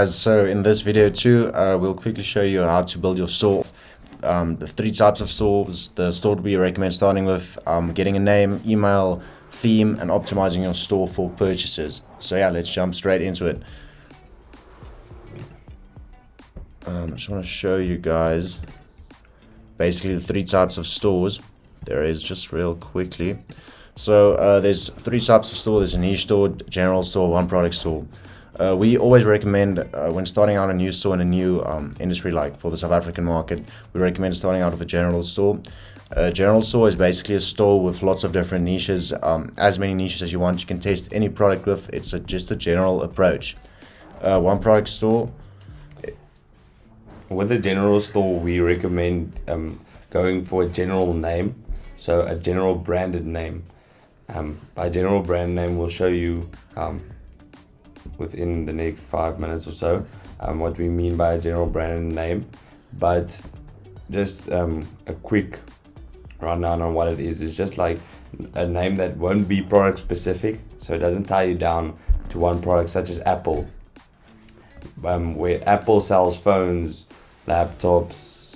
So in this video too, we'll quickly show you how to build your store. The three types of stores. The store we recommend starting with, getting a name, email, theme, and optimizing your store for purchases. So yeah, let's jump straight into it. I just want to show you guys basically the three types of stores there is, just real quickly. So there's three types of store. There's a niche store, general store, one product store. We always recommend when starting out a new store in a new industry, like for the South African market, we recommend starting out with a general store. A general store is basically a store with lots of different niches, as many niches as you want. You can test any product with. It's just a general approach. One product store. With a general store, we recommend going for a general name, so a general branded name. By general brand name, we'll show you within the next 5 minutes or so what we mean by a general brand name, but just a quick rundown on what it is. It's just like a name that won't be product specific, so it doesn't tie you down to one product, such as Apple, where Apple sells phones, laptops,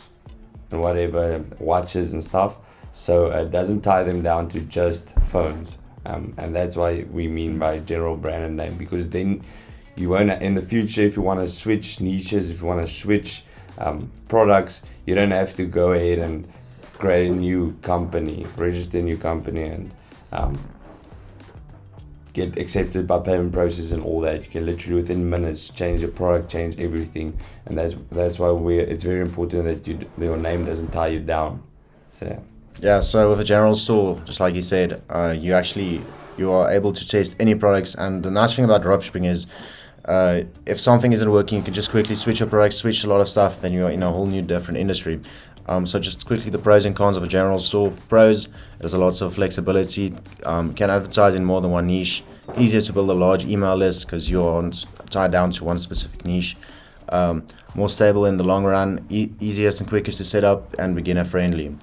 and whatever, watches and stuff, so it doesn't tie them down to just phones. And that's why we mean by general branded name, because then you won't, in the future, if you want to switch niches, if you want to switch products, you don't have to go ahead and create a new company, register a new company, and get accepted by payment process and all that. You can literally within minutes change your product, change everything, and that's why it's very important that your name doesn't tie you down. So yeah, so with a general store, just like you said, you are able to test any products, and the nice thing about dropshipping is if something isn't working, you can just quickly switch your products, switch a lot of stuff, then you're in a whole new different industry. So just quickly the pros and cons of a general store. Pros, there's a lots of flexibility, can advertise in more than one niche, easier to build a large email list because you're tied down to one specific niche, more stable in the long run, easiest and quickest to set up, and beginner friendly.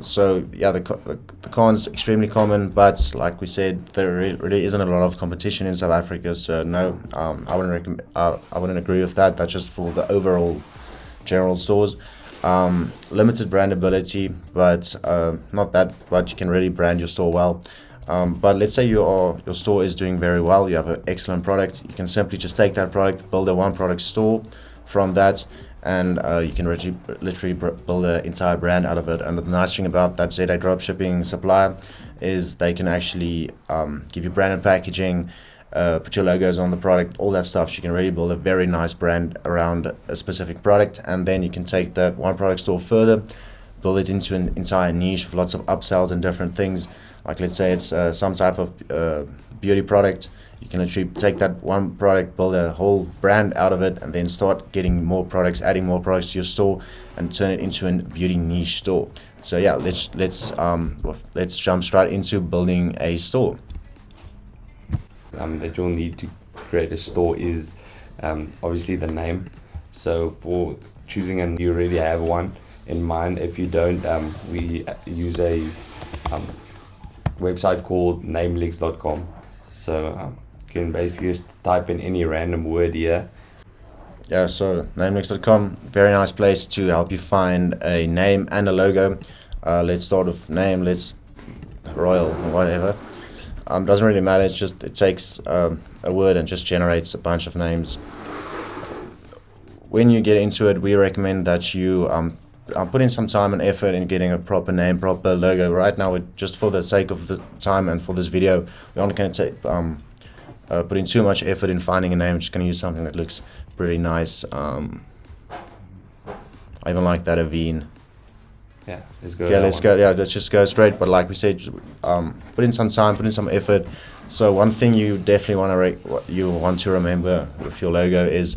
So yeah, the cons, extremely common, but like we said, there really isn't a lot of competition in South Africa, so no, I wouldn't agree with that. That's just for the overall general stores. Limited brandability, but not that, but you can really brand your store well. But let's say your store is doing very well, you have an excellent product, you can simply just take that product, build a one product store from that, and you can literally build an entire brand out of it. And the nice thing about that ZA dropshipping supplier is they can actually give you branded packaging, put your logos on the product, all that stuff. So you can really build a very nice brand around a specific product, and then you can take that one product store further, build it into an entire niche with lots of upsells and different things. Like let's say it's some type of beauty product. You can literally take that one product, build a whole brand out of it, and then start getting more products, adding more products to your store, and turn it into a beauty niche store. So yeah, let's jump straight into building a store. That you'll need to create a store is obviously the name. So for choosing, and you already have one in mind. If you don't, we use a website called namelinks.com. So you can basically just type in any random word here. Yeah, so namelinks.com, very nice place to help you find a name and a logo. Let's start with name. Let's Royal or whatever. Doesn't really matter. It takes a word and just generates a bunch of names. When you get into it, we recommend that you put in some time and effort in getting a proper name, proper logo. Right now, just for the sake of the time and for this video, we're not going to put in too much effort in finding a name. We're just going to use something that looks pretty nice. I even like that Aveen. Yeah, let's go. Yeah, let's go. Yeah, let's just go straight. But like we said, put in some time, put in some effort. So one thing you definitely want to remember with your logo is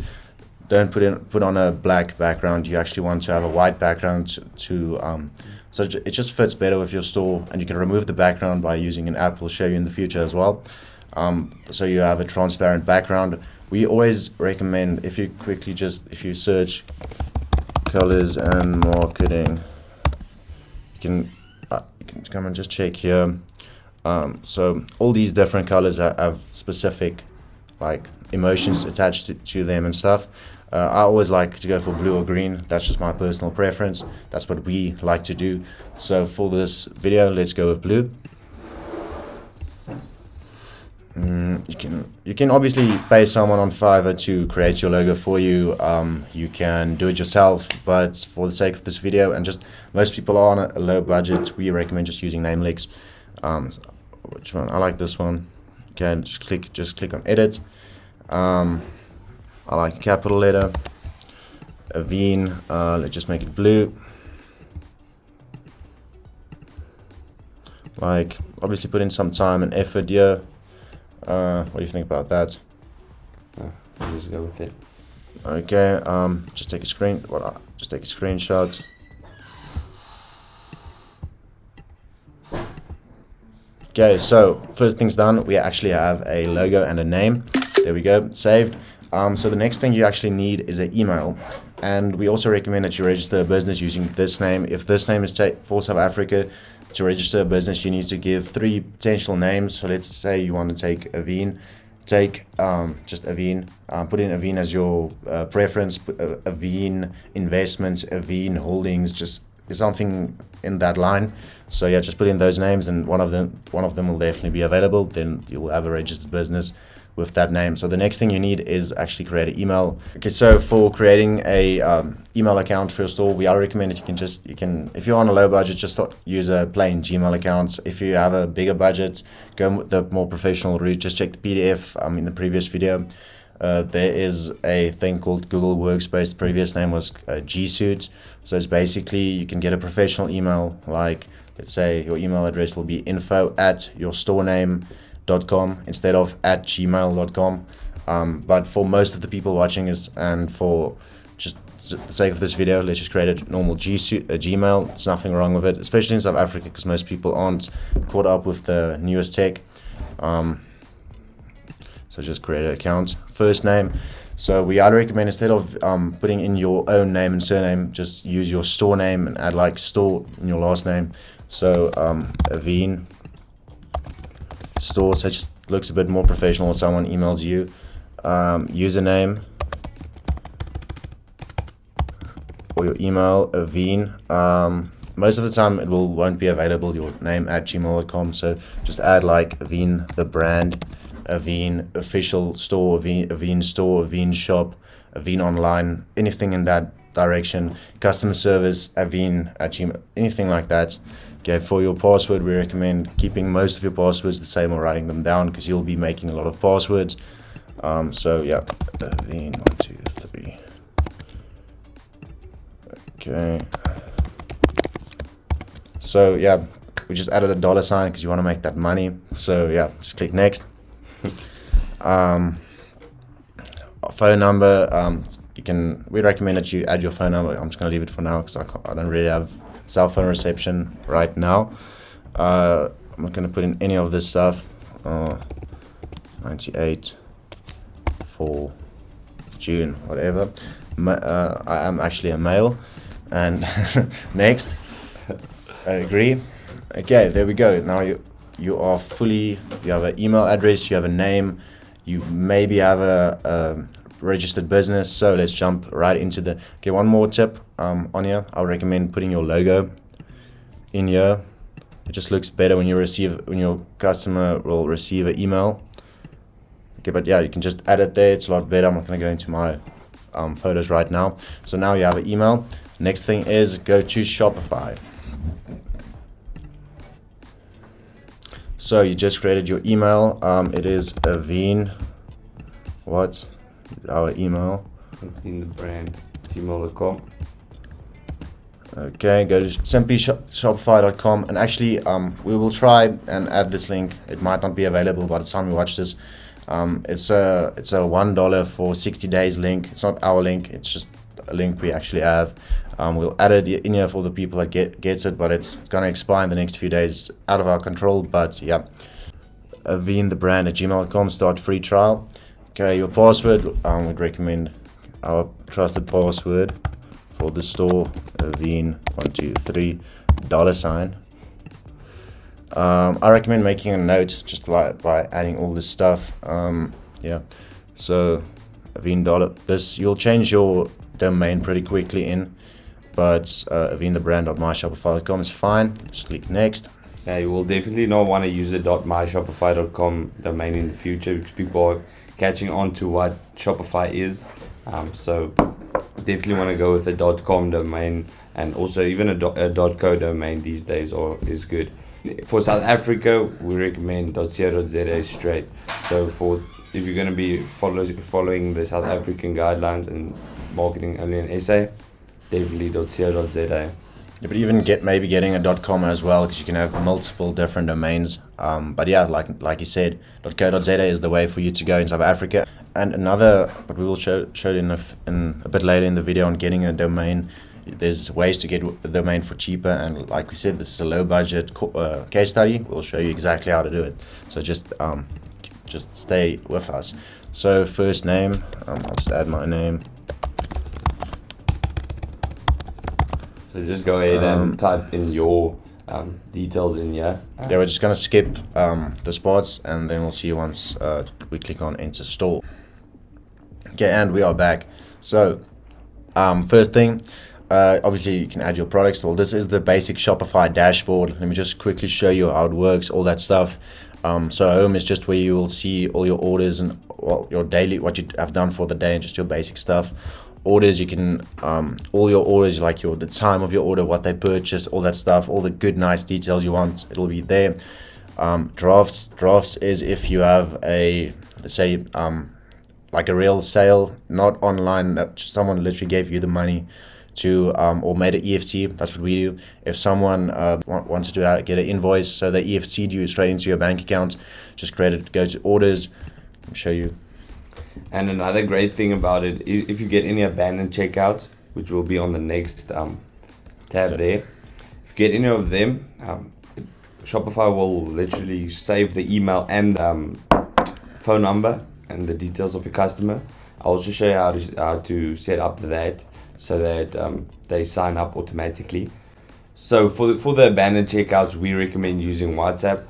don't put on a black background. You actually want to have a white background so it just fits better with your store, and you can remove the background by using an app we'll show you in the future as well. So you have a transparent background. We always recommend, if you search colors and marketing, you can come and just check here. So all these different colors have specific like emotions attached to them and stuff. I always like to go for blue or green. That's just my personal preference. That's what we like to do. So for this video, let's go with blue. You can obviously pay someone on Fiverr to create your logo for you. You can do it yourself, but for the sake of this video, and just most people are on a low budget, we recommend just using Namelicks. Which one? I like this one. Okay, just click on edit. I like a capital letter. Aveen. Let's just make it blue. Like, obviously put in some time and effort here. What do you think about that? I'll just go with it. Okay, just take a screenshot. Okay, so first thing's done. We actually have a logo and a name. There we go, saved. So the next thing you actually need is an email, and we also recommend that you register a business using this name. If this name is for South Africa, to register a business, you need to give 3 potential names. So let's say you want to take Aveen. Take just Aveen. Put in Aveen as your preference. Put Aveen Investments, Aveen Holdings, just something in that line. So yeah, just put in those names, and one of them will definitely be available. Then you'll have a registered business with that name. So the next thing you need is actually create an email. Okay, so for creating a email account for your store, we recommend that you can if you're on a low budget, just use a plain Gmail account. If you have a bigger budget, go with the more professional route. Just check the PDF in the previous video. There is a thing called Google Workspace. The previous name was G Suite. So it's basically, you can get a professional email, like let's say your email address will be info@yourstorename.com instead of @gmail.com. But for most of the people watching us, and for just the sake of this video, let's just create a normal Gmail. There's nothing wrong with it, especially in South Africa, because most people aren't caught up with the newest tech. So just create an account. First name. So we either recommend, instead of putting in your own name and surname, just use your store name and add like store in your last name. So Aveen store, so it just looks a bit more professional when someone emails you. Username or your email, Aveen. Most of the time it won't be available, your name @gmail.com. So just add like Aveen the brand, Aveen official store, Aveen store, Aveen shop, Aveen online, anything in that direction. Customer service, Aveen @gmail, anything like that. Okay, for your password, we recommend keeping most of your passwords the same or writing them down, because you'll be making a lot of passwords. So yeah, Aveen 1 2 3. Okay. So yeah, we just added a $sign because you want to make that money. So yeah, just click next. Phone number, we recommend that you add your phone number. I'm just going to leave it for now because I don't really have cell phone reception right now. I'm not going to put in any of this stuff. 98 for June, whatever. I am actually a male. And next, agree. Okay, there we go. Now you are fully, you have an email address, you have a name, you maybe have a registered business. So let's jump right into okay, one more tip on here. I would recommend putting your logo in here. It just looks better when your customer will receive an email. Okay, but yeah, you can just add it there. It's a lot better. I'm not going to go into my photos right now. So now you have an email. Next thing is go to Shopify. So you just created your email. It is Aveen. What's our email? Aveen the brand, gmail.com. Okay, go to simply shopify.com, and actually we will try and add this link. It might not be available by the time you watch this. It's a $1 for 60 days link. It's not our link, it's just a link we actually have. We'll add it in here for the people that gets it, but it's gonna expire in the next few days. It's out of our control, but yeah. Aveen the brand @gmail.com, start free trial. Okay, your password, we'd recommend our trusted password for the store, Aveen 1 2 3 $sign. I recommend making a note just by adding all this stuff. Yeah, So Aveen this, you'll change your domain pretty quickly in, but aveenthebrand.myshopify.com is fine. Just click next. Yeah, you will definitely not want to use a .myshopify.com domain in the future because people are catching on to what Shopify is. So definitely want to go with a .com domain, and also even a .co domain these days is good. For South Africa, we recommend .co.za straight. So if you're going to be following the South African guidelines and marketing only in SA, definitely .co.za. You could even maybe getting a .com as well, because you can have multiple different domains. But yeah, like you said, .co.za is the way for you to go in South Africa. And another, but we will show in a bit later in the video on getting a domain. There's ways to get a domain for cheaper, and like we said, this is a low budget case study. We'll show you exactly how to do it. So just stay with us. So first name, I'll just add my name. So just go ahead and type in your details in here. Yeah, we're just gonna skip the spots, and then we'll see once we click on enter store. Okay, and we are back. So first thing, obviously you can add your products. Well, this is the basic Shopify dashboard. Let me just quickly show you how it works, all that stuff. So home is just where you will see all your orders and your daily, what you have done for the day, and just your basic stuff. Orders, you can all your orders, like the time of your order, what they purchased, all that stuff, all the good nice details you want, it'll be there. Drafts is if you have a, let's say, like a real sale, not online, that someone literally gave you the money to or made an EFT. That's what we do. If someone wanted to get an invoice, so they EFT'd you straight into your bank account, just go to orders. I'll show you. And another great thing about it is if you get any abandoned checkouts, which will be on the next tab there, if you get any of them, Shopify will literally save the email and phone number and the details of your customer. I'll also show you how to set up that so that they sign up automatically. So for the abandoned checkouts, we recommend using WhatsApp.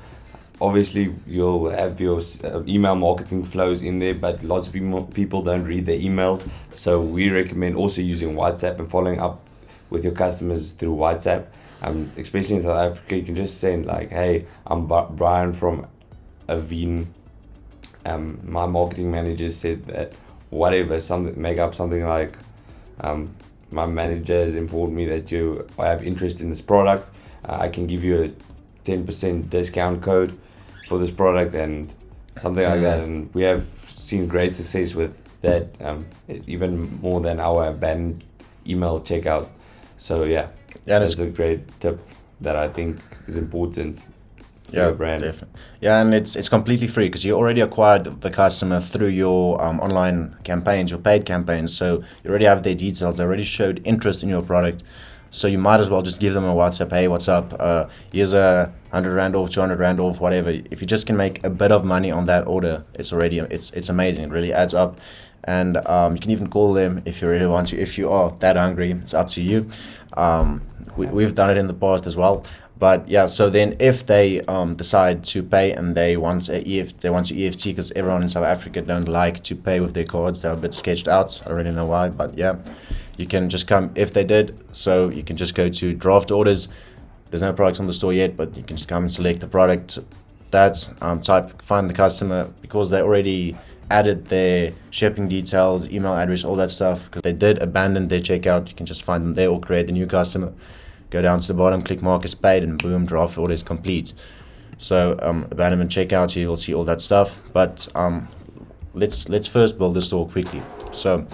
Obviously, you'll have your email marketing flows in there, but lots of people don't read their emails. So we recommend also using WhatsApp and following up with your customers through WhatsApp. Especially in South Africa, you can just send like, "Hey, I'm Brian from Aveen. My marketing manager said that whatever, make up something like, my manager has informed me that you have interest in this product. I can give you a 10% discount code for this product," and something like that. And we have seen great success with that, even more than our abandoned email checkout. So yeah, that's a great tip that I think is important for your brand. Definitely. Yeah, and it's completely free because you already acquired the customer through your online campaigns, your paid campaigns. So you already have their details. They already showed interest in your product. So you might as well just give them a WhatsApp. Hey, what's up? Here's a 100 Rand off, 200 Rand off, whatever. If you just can make a bit of money on that order, it's amazing. It really adds up. And you can even call them if you really want to. If you are that hungry, it's up to you. We've done it in the past as well. But yeah, so then if they decide to pay and they want to EFT, because everyone in South Africa don't like to pay with their cards. They're a bit sketched out. I don't really know why, but yeah. You can just come, if they did, so you can just go to draft orders. There's no products on the store yet, but you can just come and select the product. Find the customer, because they already added their shipping details, email address, all that stuff, because they did abandon their checkout. You can just find them there or create a new customer. Go down to the bottom, click mark as paid, and boom, draft order is complete. So abandonment checkout, you will see all that stuff. But let's first build the store quickly. So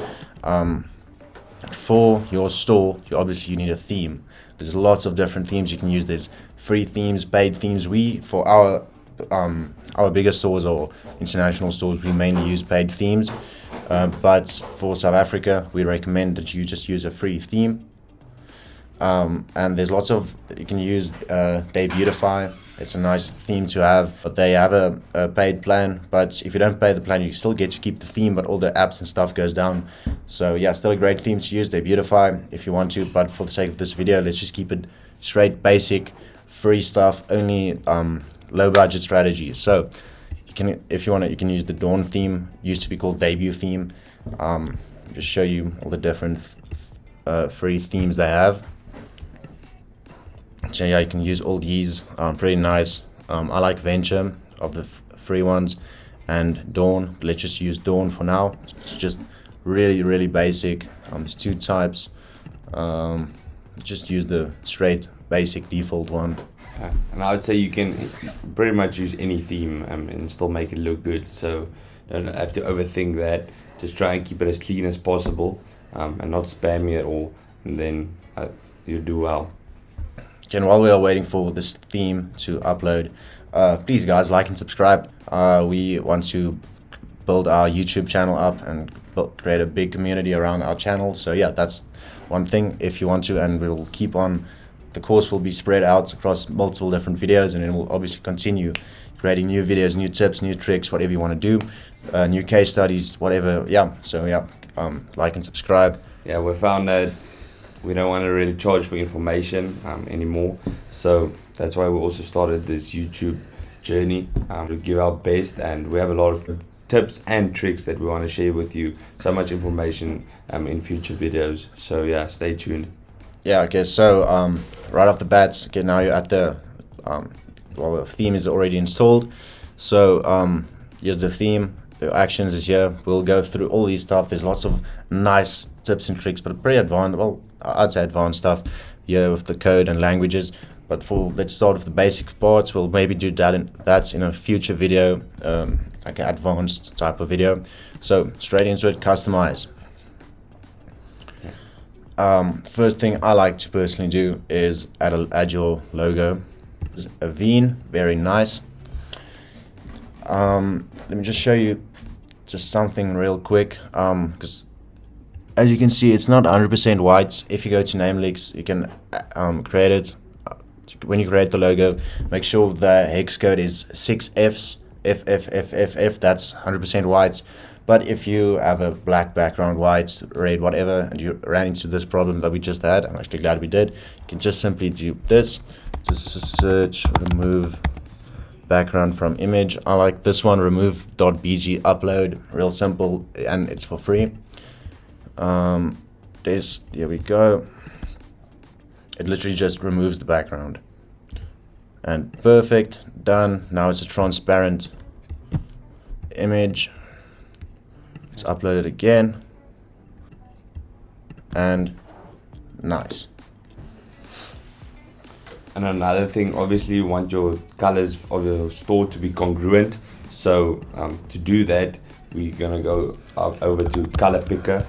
for your store, you need a theme. There's lots of different themes you can use. There's free themes, paid themes. For our bigger stores or international stores, we mainly use paid themes. But for South Africa, we recommend that you just use a free theme. And there's lots of, you can use MediaModifier. It's a nice theme to have, but they have a paid plan. But if you don't pay the plan, you still get to keep the theme, but all the apps and stuff goes down. So yeah, still a great theme to use, MediaModifier, if you want to. But for the sake of this video, let's just keep it straight, basic, free stuff, only low budget strategies. So You can, if you want to, you can use the Dawn theme. Used to be called Debut theme. Just show you all the different free themes they have. So yeah, you can use all these. Pretty nice. I like Venture of the free ones, and Dawn. Let's just use Dawn for now. It's just really basic. There's two types. Just use the straight basic default one. And I would say you can pretty much use any theme and still make it look good. So don't have to overthink that. Just try and keep it as clean as possible, and not spammy at all, and then you do well. And while we are waiting for this theme to upload, please guys, like and subscribe. We want to build our YouTube channel up and create a big community around our channel. So yeah, that's one thing if you want to, and we'll keep on. The course will be spread out across multiple different videos, and it will obviously continue creating new videos, new tips, new tricks, whatever you want to do, new case studies, whatever. Yeah, so yeah, like and subscribe. Yeah, we found that we don't want to really charge for information anymore, so that's why we also started this YouTube journey to give our best, and we have a lot of tips and tricks that we want to share with you. So much information in future videos, so yeah, stay tuned. Yeah, okay, so right off the bat, okay, now you're at the well, the theme is already installed. So here's the theme. The actions is here. We'll go through all these stuff. There's lots of nice tips and tricks, but pretty advanced. Well, I'd say advanced stuff here with the code and languages. But let's start with the basic parts. We'll maybe do that in a future video, like an advanced type of video. So straight into it, customize. First thing I like to personally do is add your logo. It's a Veen, very nice. Let me just show you just something real quick, because as you can see, it's not 100% white. If you go to Namelix, you can create it. When you create the logo, make sure the hex code is 6 Fs, F, that's 100% white. But if you have a black background, white, red, whatever, and you ran into this problem that we just had, I'm actually glad we did, you can just simply do this. Just search remove background from image. I like this one, remove.bg upload, real simple, and it's for free. There we go. It literally just removes the background. And perfect, done. Now it's a transparent image. Let's upload it again. And nice. And another thing, obviously you want your colors of your store to be congruent. So to do that, we're gonna go over to color picker.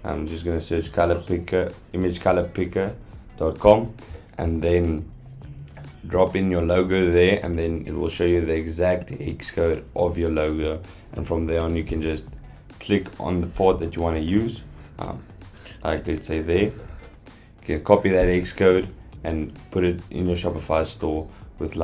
I'm just gonna search color picker, imagecolorpicker.com, and then drop in your logo there, and then it will show you the exact hex code of your logo. And from there on, you can just click on the part that you want to use, like let's say there. You can copy that hex code and put it in your Shopify store with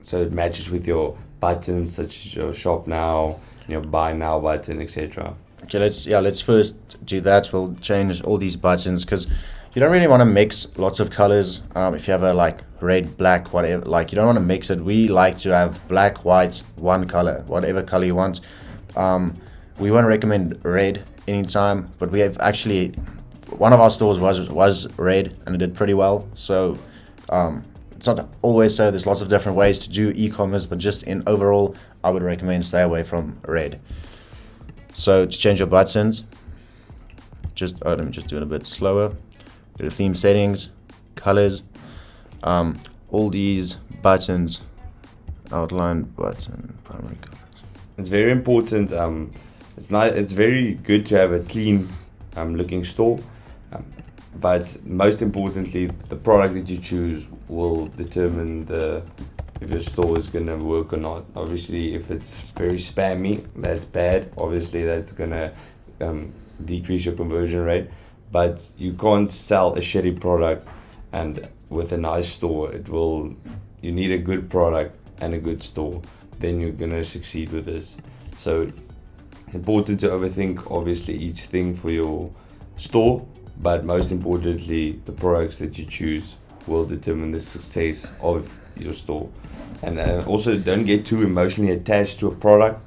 so it matches with your buttons such as your shop now, your buy now button, etc. Okay, let's first do that. We'll change all these buttons because you don't really want to mix lots of colors. If you have a red, black, whatever, you don't want to mix it. We like to have black, white, one color, whatever color you want. We won't recommend red anytime, but we have actually, one of our stores was red and it did pretty well. So it's not always so. There's lots of different ways to do e-commerce, but just in overall, I would recommend stay away from red. So to change your buttons, let me just do it a bit slower. Go to theme settings, colors, all these buttons, outline button, primary colors. It's very important. It's very good to have a clean looking store, but most importantly, the product that you choose will determine if your store is gonna work or not. Obviously, if it's very spammy, that's bad. Obviously, that's gonna decrease your conversion rate. But you can't sell a shitty product and with a nice store. You need a good product and a good store, then you're gonna succeed with this. So it's important to overthink obviously each thing for your store, but most importantly, the products that you choose will determine the success of your store. And also don't get too emotionally attached to a product,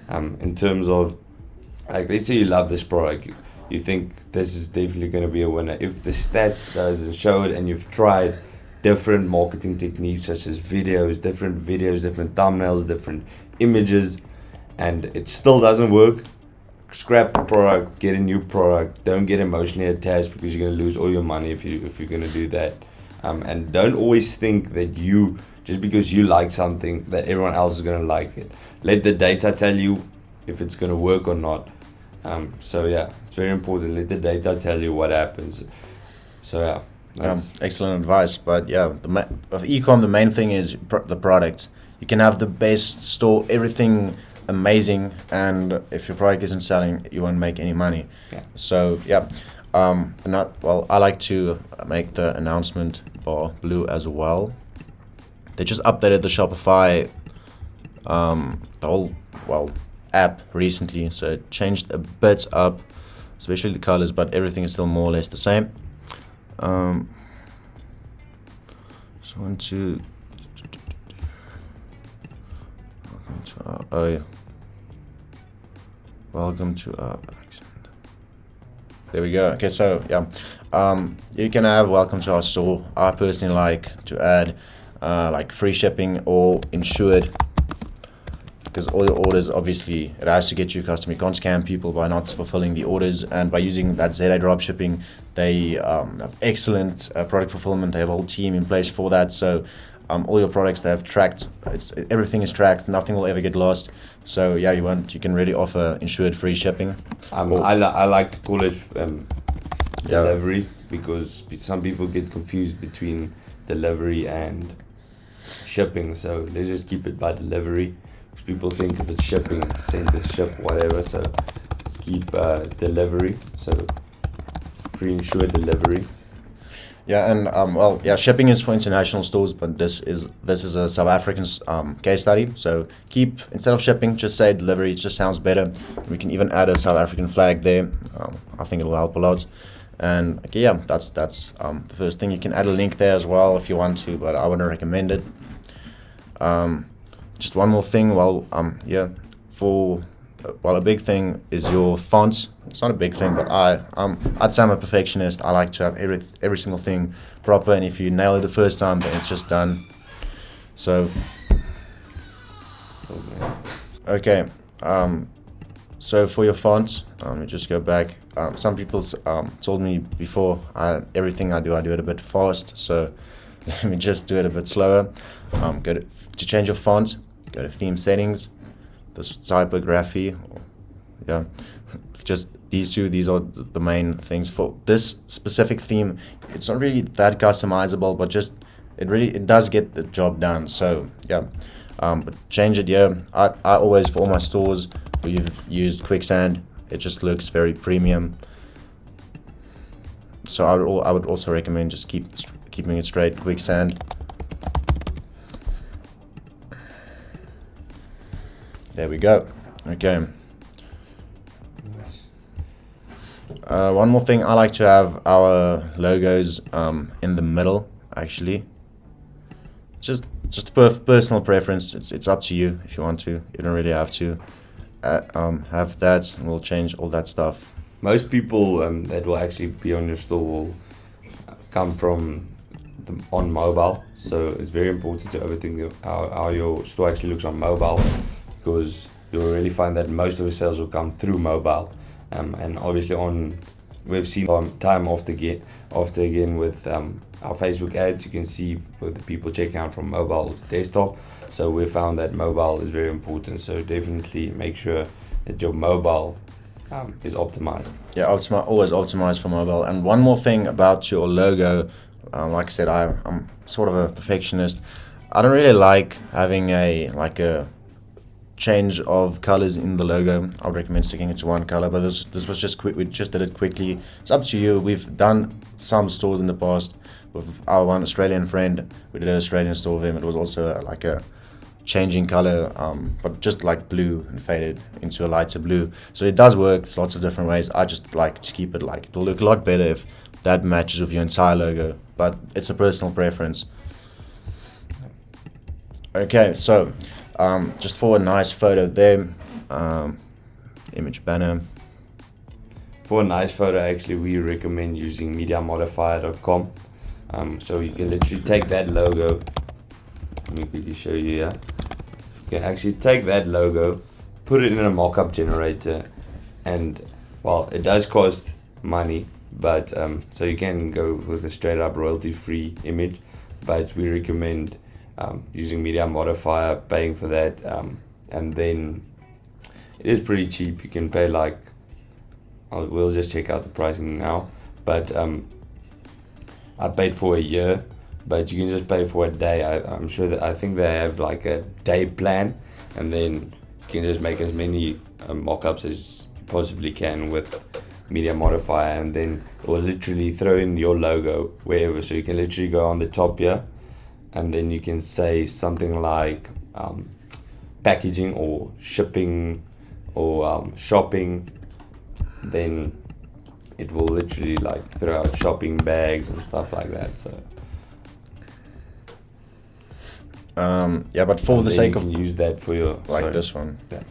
in terms of, like, let's say you love this product, you think this is definitely going to be a winner. If the stats doesn't show it, and you've tried different marketing techniques such as different thumbnails, different images, and it still doesn't work, scrap the product, get a new product. Don't get emotionally attached, because you're going to lose all your money if you're going to do that. And don't always think that just because you like something, that everyone else is going to like it. Let the data tell you if it's going to work or not. So yeah, it's very important. Let the data tell you what happens. So yeah, that's excellent advice. But yeah, of e-com, the main thing is the product. You can have the best store, everything amazing, and if your product isn't selling, you won't make any money. Yeah. So yeah, I like to make the announcement bar blue as well. They just updated the Shopify, the whole app recently, so it changed a bit up, especially the colors, but everything is still more or less the same. So want to welcome to our accent. There we go. Okay, so yeah, you can have welcome to our store. I personally like to add like free shipping or insured, because all your orders, obviously it has to get you a customer. You can't scam people by not fulfilling the orders, and by using that ZA dropshipping, they have excellent product fulfillment. They have a whole team in place for that. So all your products, they have tracked. Everything is tracked. Nothing will ever get lost. So yeah, you can really offer insured free shipping. I like to call it delivery, because some people get confused between delivery and shipping. So let's just keep it by delivery. People think if it's shipping, send the ship, whatever. So let's keep delivery. So free insured delivery. Yeah, and shipping is for international stores, but this is a South African case study. So instead of shipping, just say delivery. It just sounds better. We can even add a South African flag there. I think it'll help a lot. And okay, yeah, that's the first thing. You can add a link there as well if you want to, but I wouldn't recommend it. Just one more thing. A big thing is your fonts. It's not a big thing, but I'd say I'm a perfectionist. I like to have every single thing proper, and if you nail it the first time, then it's just done. So okay, so for your font, let me just go back. Some people told me before, everything I do it a bit fast, so let me just do it a bit slower. To change your font, go to theme settings, this typography, yeah, just these are the main things for this specific theme. It's not really that customizable, but just it does get the job done. So yeah, but change it. Yeah, I always, for all my stores where you've used Quicksand, it just looks very premium. So I would also recommend just keeping it straight, Quicksand. There we go. Okay. One more thing, I like to have our logos in the middle. Actually, just personal preference. It's up to you if you want to. You don't really have to have that, and we'll change all that stuff. Most people that will actually be on your store will come from on mobile, so it's very important to overthink how your store actually looks on mobile, because you'll really find that most of the sales will come through mobile. And obviously we've seen time after again with our Facebook ads, you can see with the people checking out from mobile to desktop. So we found that mobile is very important. So definitely make sure that your mobile is optimized. Yeah, always optimize for mobile. And one more thing about your logo, like I said, I'm sort of a perfectionist. I don't really like having a change of colors in the logo. I would recommend sticking it to one color, but this was just quick. We just did it quickly. It's up to you. We've done some stores in the past with our one Australian friend. We did an Australian store with him. It was also like a changing color, but just like blue and faded into a lighter blue. So it does work. There's lots of different ways. I just like to keep it it'll look a lot better if that matches with your entire logo, but it's a personal preference. Okay, so just for a nice photo there, image banner. For a nice photo, actually, we recommend using MediaModifier.com. So you can literally take that logo. Let me quickly show you here. You can actually take that logo, put it in a mock-up generator, and well, it does cost money, but so you can go with a straight-up royalty-free image, but we recommend using MediaModifier, paying for that, and then it is pretty cheap. You can pay like, we'll just check out the pricing now, but I paid for a year, but you can just pay for a day. I'm sure that I think they have like a day plan, and then you can just make as many mock-ups as you possibly can with MediaModifier, and then it will literally throw in your logo wherever. So you can literally go on the top here, and then you can say something like packaging or shipping or shopping. Then it will literally like throw out shopping bags and stuff like that. So yeah, but for the sake of you can use that for your this one. Yeah.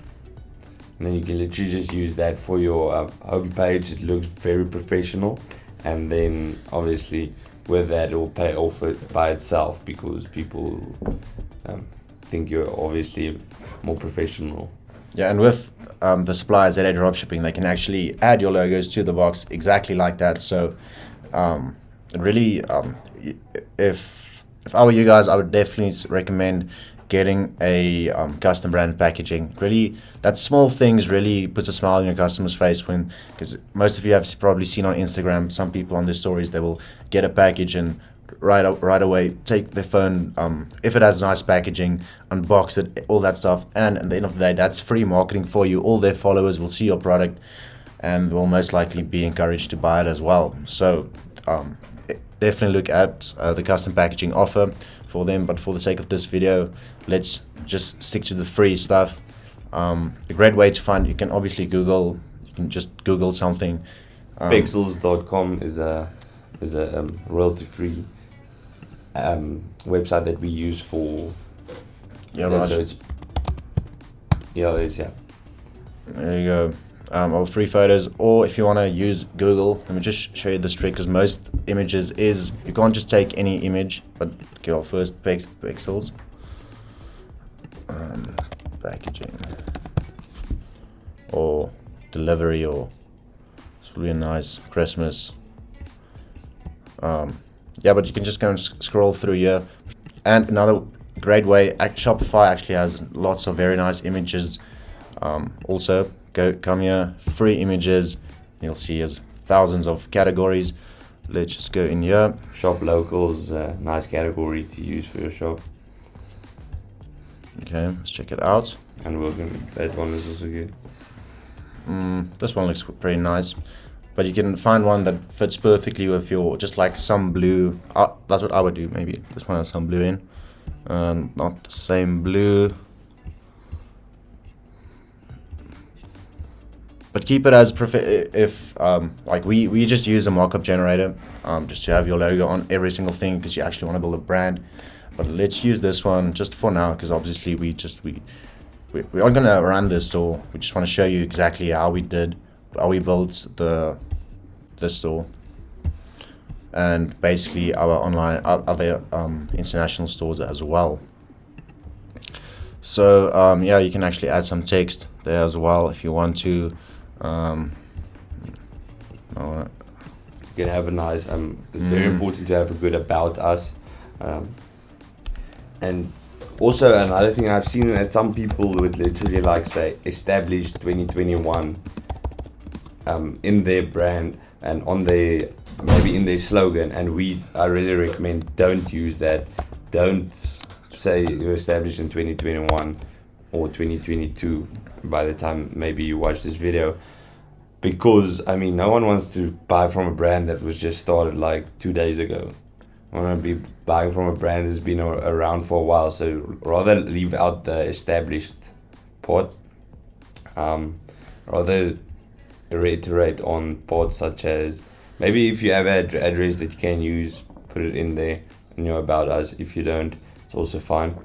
And then you can literally just use that for your homepage. It looks very professional, and then obviously with that it will pay off it by itself, because people think you're obviously more professional. Yeah, and with the suppliers at Dropshipping, they can actually add your logos to the box exactly like that. So really, if I were you guys, I would definitely recommend getting a custom brand packaging. Really, that small things really puts a smile on your customer's face, when, because most of you have probably seen on Instagram, some people on their stories, they will get a package and right away take their phone, if it has nice packaging, unbox it, all that stuff, and at the end of the day, that's free marketing for you. All their followers will see your product and will most likely be encouraged to buy it as well. So definitely look at the custom packaging offer for them, but for the sake of this video, let's just stick to the free stuff. A great way to find, you can obviously Google, you can just Google something. Pixels.com is a royalty-free website that we use for. Yeah, right. So it's it is. There you go. All free photos, or if you want to use Google, let me just show you this trick, because most images is, you can't just take any image, but go first pixels, packaging, or delivery, or it's really nice Christmas. Yeah, but you can just go and scroll through here. And another great way, Shopify actually has lots of very nice images. Also, come here, free images. You'll see there's thousands of categories. Let's just go in here. Shop locals, nice category to use for your shop. Okay, let's check it out. And that one is also good. This one looks pretty nice, but you can find one that fits perfectly with your, just like some blue. That's what I would do. Maybe this one has some blue in, not the same blue. But keep it as if like we just use a markup generator just to have your logo on every single thing, because you actually want to build a brand. But let's use this one just for now, because obviously we aren't gonna run this store. We just want to show you exactly how we built the store, and basically our online other international stores as well. So yeah, you can actually add some text there as well if you want to. You can have a nice it's very important to have a good about us, and also another thing I've seen that some people would literally like say established 2021 in their brand and on their, maybe in their slogan, and I really recommend don't use that. Don't say you're established in 2021 or 2022 by the time maybe you watch this video, because I mean, no one wants to buy from a brand that was just started like 2 days ago. I want to be buying from a brand that's been around for a while, so rather leave out the established part, rather reiterate on parts such as, maybe if you have an address that you can use, put it in there in your about us. If you don't, it's also fine.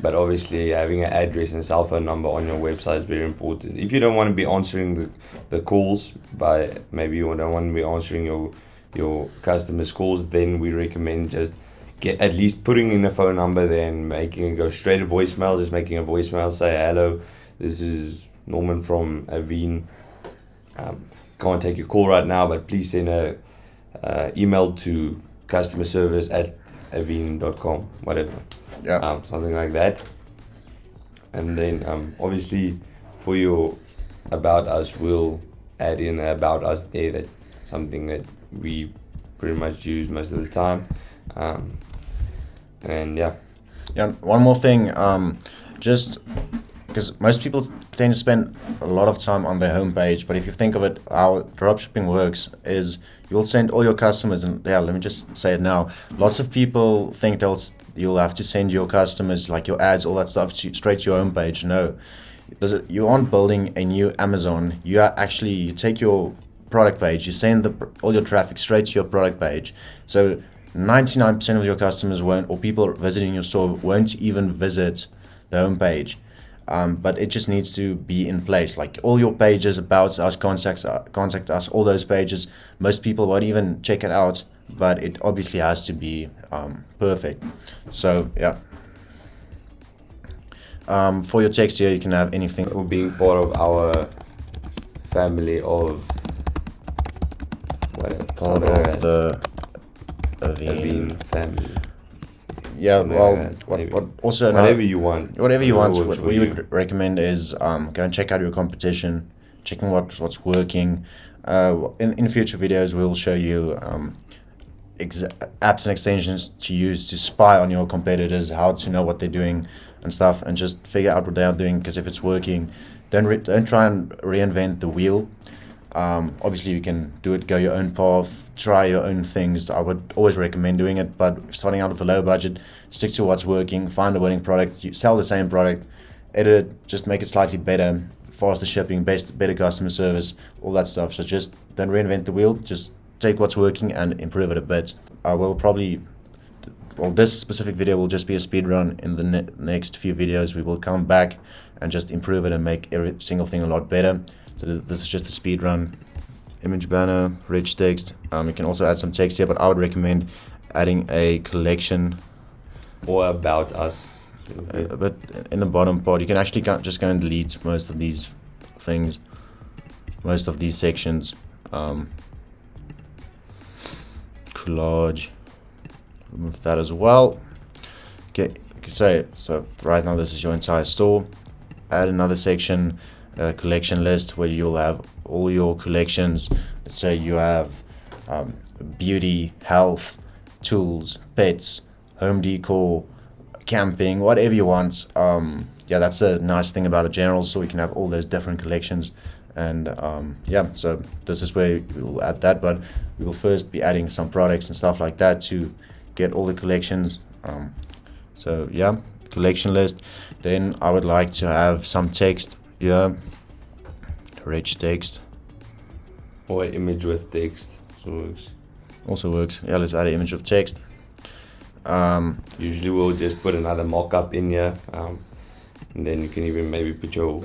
But obviously having an address and cell phone number on your website is very important. If you don't want to be answering the calls, maybe you don't want to be answering your customers' calls, then we recommend just get at least putting in a phone number, then making it go straight to voicemail, just making a voicemail, say, hello, this is Norman from Aveen. Can't take your call right now, but please send a email to customer service at aveen.com, whatever. Yeah. Something like that. And then obviously for your about us, we'll add in about us there, that something that we pretty much use most of the time. And yeah, One more thing, just because most people tend to spend a lot of time on their homepage, but if you think of it, how dropshipping works is you'll send all your customers, and yeah, let me just say it now. Lots of people think you'll have to send your customers, like your ads, all that stuff, straight to your homepage. No, you aren't building a new Amazon. You take your product page, you send all your traffic straight to your product page. So 99% of your customers or people visiting your store won't even visit the homepage. But it just needs to be in place. Like all your pages, about us, contact us, all those pages, most people won't even check it out, but it obviously has to be perfect. So yeah. For your text here, you can have anything. for being part of our family of whatever. Part of the Aveen family. Yeah, well, whatever you want. Whatever you want. What What we would recommend is go and check out your competition, checking what's working. In future videos, we'll show you apps and extensions to use to spy on your competitors, how to know what they're doing and stuff, and just figure out what they are doing. Because if it's working, don't try and reinvent the wheel. Obviously, you can go your own path, try your own things. I would always recommend doing it, but starting out with a low budget, stick to what's working, find a winning product, you sell the same product, edit it, just make it slightly better, faster shipping, better customer service, all that stuff. So just don't reinvent the wheel, just take what's working and improve it a bit. This specific video will just be a speed run. In the next few videos, we will come back and just improve it and make every single thing a lot better. So this is just a speed run. Image banner, rich text. You can also add some text here, but I would recommend adding a collection. Or about us. But in the bottom part, you can actually just go and delete most of these things, most of these sections. Collage, remove that as well. Okay, so right now this is your entire store. Add another section, collection list, where you'll have all your collections. Let's say you have beauty, health, tools, pets, home decor, camping, whatever you want. Yeah, that's a nice thing about a general store. You can have all those different collections, and yeah, so this is where we will add that, but we will first be adding some products and stuff like that to get all the collections. So yeah, collection list. Then I would like to have some text here, rich text, or image with text. Also works. Yeah, let's add an image of text. Usually we'll just put another mock-up in here, and then you can even maybe put your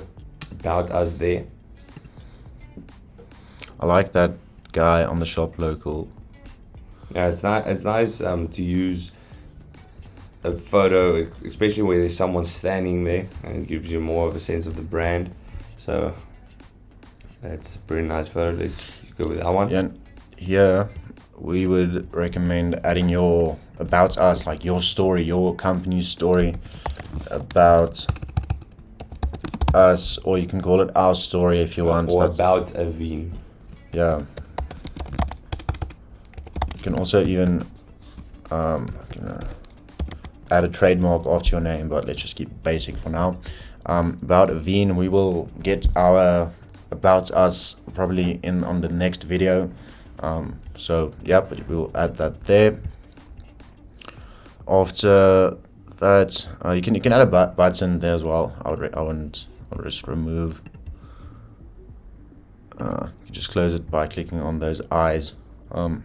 about us there. I like that guy on the shop local. Yeah, it's nice to use a photo, especially where there's someone standing there, and it gives you more of a sense of the brand. So that's a pretty nice photo. Let's go with that one. Yeah, here we would recommend adding your about us, like your story, your company's story about us, or you can call it our story if you want. Or about Aveen. Yeah. You can also even add a trademark after your name, but let's just keep it basic for now. About Aveen, we will get our about us probably on the next video. So yeah, but we'll add that there. After that, you can add a button there as well. I'll just remove. You just close it by clicking on those eyes. And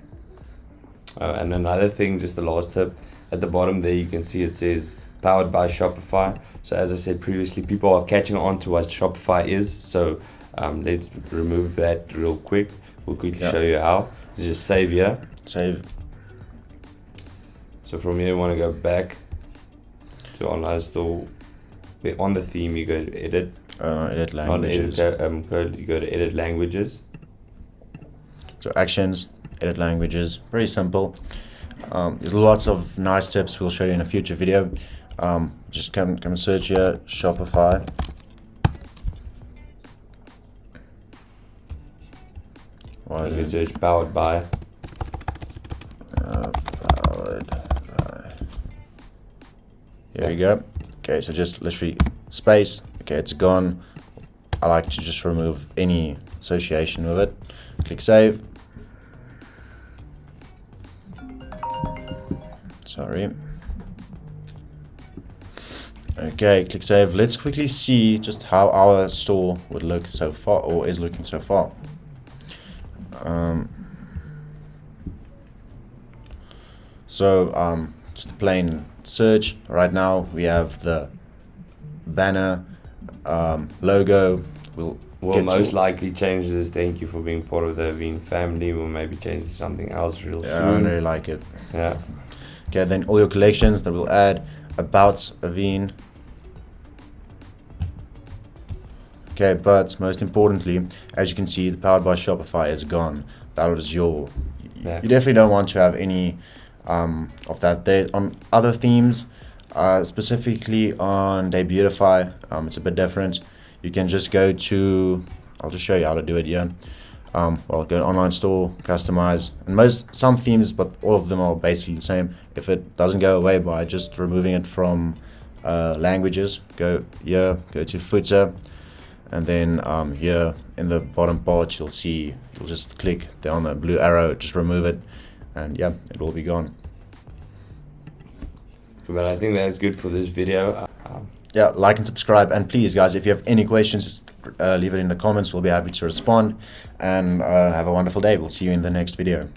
another thing, just the last tip, at the bottom there you can see it says powered by Shopify. So as I said previously, people are catching on to what Shopify is. So let's remove that real quick. We'll quickly show you how. Just save here. Save. So from here, you want to go back to online store. On the theme, you go to edit. Edit languages. On edit code, you go to edit languages. So actions, edit languages, very simple. There's lots of nice tips we'll show you in a future video. Just come search here, Shopify. You can search powered by. Powered by. Here we go. Okay, so just literally space. Okay, it's gone. I like to just remove any association with it. Click save. Sorry. Okay, click save. Let's quickly see just how our store would look so far, or is looking so far. Just a plain search. Right now we have the banner, logo. We'll most likely change this. Thank you for being part of the Aveen family. We'll maybe change to something else real soon. I don't really like it. Yeah. Okay, then all your collections that we'll add, about Aveen. Okay, but most importantly, as you can see, the powered by Shopify is gone. That was you definitely don't want to have any of that there. On other themes, specifically on MediaModifier, it's a bit different. You can just go to, I'll just show you how to do it here. Go to online store, customize, and some themes, but all of them are basically the same. If it doesn't go away by just removing it from languages, go here, go to footer, and then here in the bottom part you'll just click on the blue arrow, just remove it, and yeah, it will be gone. But I think that's good for this video. Yeah, like and subscribe, and please guys, if you have any questions, just leave it in the comments. We'll be happy to respond, and have a wonderful day. We'll see you in the next video.